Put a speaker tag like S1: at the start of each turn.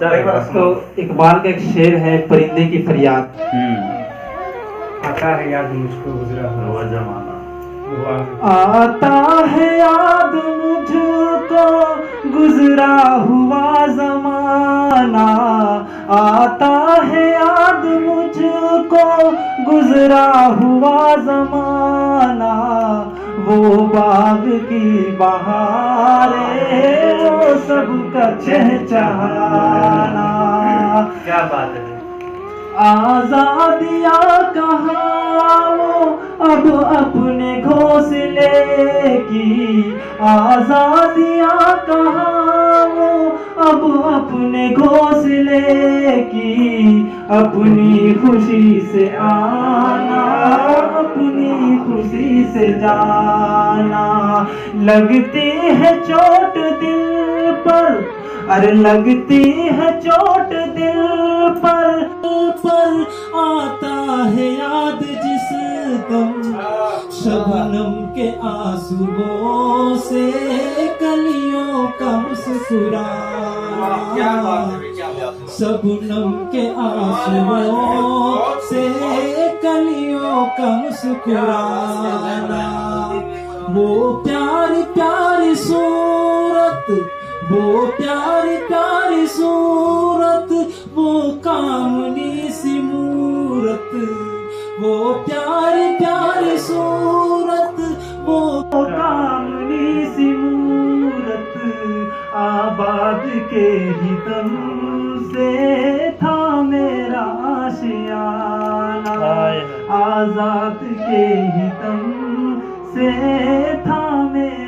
S1: तो इकबाल का एक शेर है, परिंदे की फरियाद।
S2: आता है याद मुझको गुजरा हुआ जमाना,
S1: आता है याद मुझको गुजरा हुआ जमाना, आता है याद मुझको गुजरा हुआ जमाना, वो बाग की बहारें वो सबका चहचहाना।
S2: क्या बात है।
S1: आजादियाँ कहाँ वो अब अपने घोंसले की, आजादियाँ कहाँ वो अब अपने घोंसले की, अपनी खुशी से आना अपनी खुशी से जाना। लगती है चोट दिल पर, अरे लगती है चोट दिल पर आता है याद जिस दम शबनम के आंसुओं से कलियों का मुस्कुराना, शबनम के आंसुओं से कलियों का मुस्कुराना। वो प्यारी प्यारी सूरत, वो प्यारी प्यारी सूरत, वो कामनी सी मूरत, वो प्यारी प्यारी सूरत, वो कामनी सी मूरत, आबाद के ही दम से था मेरा आशियाना, आजाद के ही दम से था मेरा